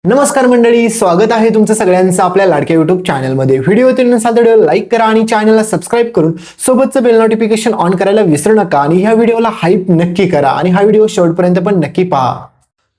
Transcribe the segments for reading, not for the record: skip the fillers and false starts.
नमस्कार मंडळी, स्वागत आहे तुमचं सगळ्यांचं आपल्या लाडक्या युट्यूब चॅनलमध्ये। व्हिडिओ नसाल तर व्हिडिओ लाईक करा आणि चॅनलला सबस्क्राईब करून सोबतचं बेल नोटिफिकेशन ऑन करायला विसरू नका आणि ह्या व्हिडिओला हाईप नक्की करा आणि हा व्हिडिओ शेवटपर्यंत पण नक्की पहा।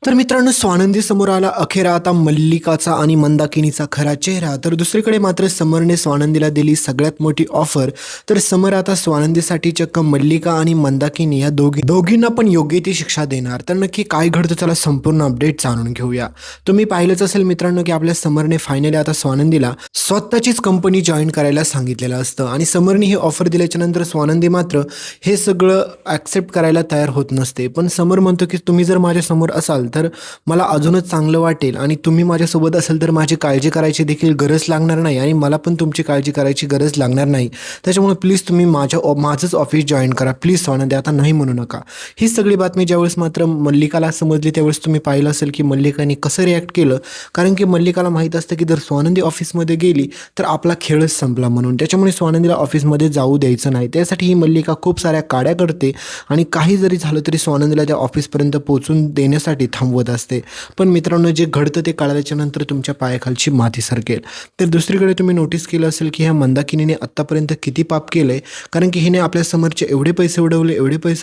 तर मित्रांनो, स्वानंदी समोर आला अखेर आता मल्लिकाचा आणि मंदाकिनीचा खरा चेहरा। तर दुसरीकडे मात्र समरने स्वानंदीला दिली सगळ्यात मोठी ऑफर। तर समर आता स्वानंदीसाठी चक्क मल्लिका आणि मंदाकिनी या दोघींना पण योग्य ती शिक्षा देणार। तर नक्की काय घडतं चला संपूर्ण अपडेट जाणून घेऊया। तुम्ही पाहिलंच असेल मित्रांनो की आपल्या समरने फायनली आता स्वानंदीला स्वतःचीच कंपनी जॉईन करायला सांगितलेलं असतं आणि समरने ही ऑफर दिल्याच्या नंतर स्वानंदी मात्र हे सगळं ॲक्सेप्ट करायला तयार होत नसते। पण समर म्हणतो की तुम्ही जर माझ्या समोर असाल तर मला अजूनच चांगलं वाटेल आणि तुम्ही माझ्यासोबत असाल तर माझी काळजी करायची देखील गरज लागणार नाही आणि मला पण तुमची काळजी करायची गरज लागणार नाही। त्याच्यामुळे प्लीज तुम्ही माझंच ऑफिस जॉईन करा प्लीज स्वानंदी, आता नाही म्हणू नका। ही सगळी बातमी ज्यावेळेस मात्र मल्लिकाला समजली त्यावेळेस तुम्ही पाहिलं असेल की मल्लिकाने कसं रिॲक्ट केलं, कारण की मल्लिकाला माहीत असतं की जर स्वानंदी ऑफिसमध्ये गेली तर आपला खेळच संपला म्हणून। त्याच्यामुळे स्वानंदीला ऑफिसमध्ये जाऊ द्यायचं नाही। त्यासाठी ही मल्लिका खूप साऱ्या काड्या करते आणि काही जरी झालं तरी स्वानंदीला त्या ऑफिसपर्यंत पोहोचून देण्यासाठी थांबवत असते। पण मित्रांनो, जे घडतं ते कळल्याच्या नंतर तुमच्या पायाखालची माती सरकेल। तर दुसरीकडे तुम्ही नोटीस केलं असेल की ह्या मंदाकिनीने आत्तापर्यंत किती पाप केलंय, कारण की हिने आपल्या समोरचे एवढे पैसे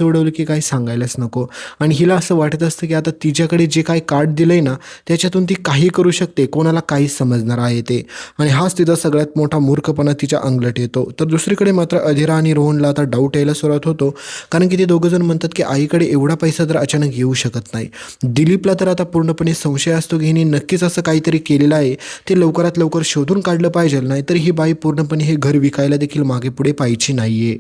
उडवले की काही सांगायलाच नको। आणि हिला असं वाटत असतं की आता तिच्याकडे जे काही कार्ड दिलंय ना त्याच्यातून ती काही करू शकते, कोणाला काहीच समजणार आहे ते। आणि हाच तिचा सगळ्यात मोठा मूर्खपणा तिच्या अंगलट येतो। तर दुसरीकडे मात्र अधीरा आणि रोहनला आता डाऊट यायला सुरुवात होतो, कारण की ते दोघंजण म्हणतात की आईकडे एवढा पैसा तर अचानक येऊ शकत नाही। दिलीपला तर आता पूर्णपणे संशय असतो की हिने नक्कीच असं काहीतरी केलेलं आहे, ते लवकरात लवकर शोधून काढलं पाहिजे, नाहीतर ही बाई पूर्णपणे हे घर विकायला देखील मागे पुढे पाहायची नाहीये।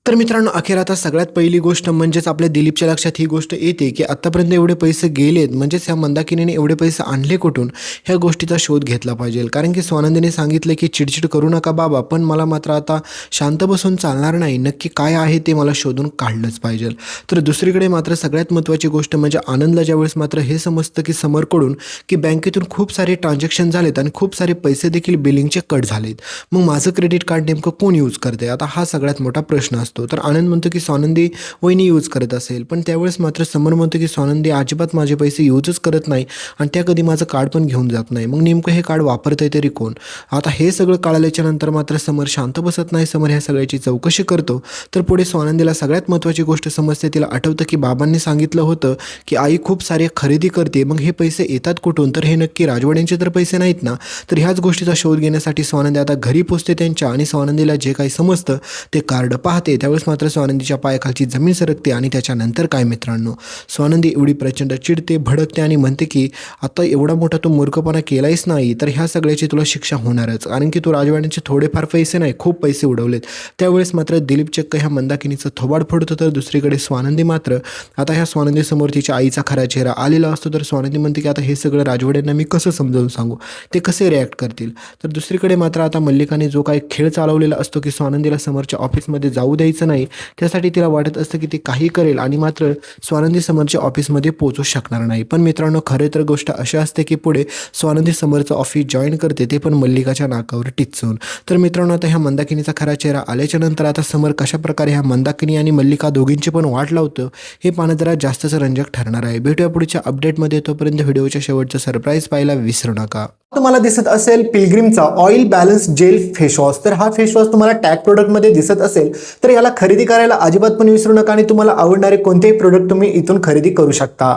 तर मित्रांनो, अखेर आता सगळ्यात पहिली गोष्ट म्हणजेच आपल्या दिलीपच्या लक्षात ही गोष्ट येते की आत्तापर्यंत एवढे पैसे गेलेत, म्हणजेच ह्या मंदाकिनीने एवढे पैसे आणले कुठून, ह्या गोष्टीचा शोध घेतला पाहिजे। कारण की स्वानंदीने सांगितलं की चिडचिड करू नका बाबा, पण मला मात्र आता शांत बसून चालणार नाही, नक्की काय आहे ते मला शोधून काढलंच पाहिजे। तर दुसरीकडे मात्र सगळ्यात महत्त्वाची गोष्ट म्हणजे आनंदला ज्यावेळेस मात्र हे समजतं की समरकडून की बँकेतून खूप सारे ट्रान्झॅक्शन झालेत आणि खूप सारे पैसे देखील बिलिंगचे कट झालेत, मग माझं क्रेडिट कार्ड नेमकं कोण यूज करते, आता हा सगळ्यात मोठा प्रश्न असतो। तर आनंद म्हणतो की स्वानंदी वहिनी यूज करत असेल, पण त्यावेळेस मात्र समर म्हणतो की स्वानंदी अजिबात माझे पैसे यूजच करत नाही आणि त्या कधी माझं कार्ड पण घेऊन जात नाही, मग नेमकं हे कार्ड वापरतंय तरी कोण। आता हे सगळं कळाल्याच्या नंतर मात्र समर शांत बसत नाही। समर ह्या सगळ्याची चौकशी करतो। तर पुढे स्वानंदीला सगळ्यात महत्त्वाची गोष्ट समजते, तिला आठवतं की बाबांनी सांगितलं होतं की आई खूप सारे खरेदी करते, मग हे पैसे येतात कुठून, तर हे नक्की राजवाड्यांचे तर पैसे नाहीत ना। तर ह्याच गोष्टीचा शोध घेण्यासाठी स्वानंदी आता घरी पोचते त्यांच्या आणि स्वानंदीला जे काही समजतं ते कार्ड पाहते। त्यावेळेस मात्र स्वानंदीच्या पायाखालची जमीन सरकते आणि त्याच्यानंतर काय मित्रांनो, स्वानंदी एवढी प्रचंड चिडते, भडकते आणि म्हणते की आता एवढा मोठा तू मूर्खपणा केलायस नाही तर ह्या सगळ्याची तुला शिक्षा होणारच, कारण की तू राजवाड्यांचे थोडेफार पैसे नाही खूप पैसे उडवलेत। त्यावेळेस मात्र दिलीप चक्क ह्या मंदाकिनीचं थोबाड फोडतो। तर दुसरीकडे स्वानंदी मात्र आता ह्या स्वानंदीसमोर तिच्या आईचा खरा चेहरा आलेला असतो। तर स्वानंदी म्हणते की आता हे सगळं राजवाड्यांना मी कसं समजावून सांगू, ते कसे रिॲक्ट करतील। तर दुसरीकडे मात्र आता मल्लिकाने जो काही खेळ चालवलेला असतो की स्वानंदीला समोरच्या ऑफिसमध्ये जाऊ द्यायचं नाही, त्यासाठी तिला वाटत असतं की ती काही करेल आणि मात्र स्वानंदी समोरच्या ऑफिसमध्ये पोहोचू शकणार नाही। पण मित्रांनो, खरे तर गोष्ट अशी असते की पुढे स्वानंदी समोरचं ऑफिस जॉईन करते, ते पण मल्लिकाच्या नाकावर टिचून। तर मित्रांनो, आता ह्या मंदाकिनीचा खरा चेहरा आल्याच्या नंतर आता समर कशा प्रकारे ह्या मंदाकिनी आणि मल्लिका दोघींची पण वाट लावतं हे पाहणं जरा जास्तच रंजक ठरणार आहे। भेटूया पुढच्या अपडेटमध्ये, तोपर्यंत व्हिडिओच्या शेवटचं सरप्राईज पाहायला विसरू नका। तुम्हाला दिसत असेल पिलग्रिमचा ऑइल बॅलन्स जेल फेसवॉश। तर हा फेसवॉश तुम्हाला टॅग प्रोडक्टमध्ये दिसत असेल तर याला खरेदी करायला अजिबात पण विसरू नका आणि तुम्हाला आवडणारे कोणतेही प्रोडक्ट तुम्ही इथून खरेदी करू शकता।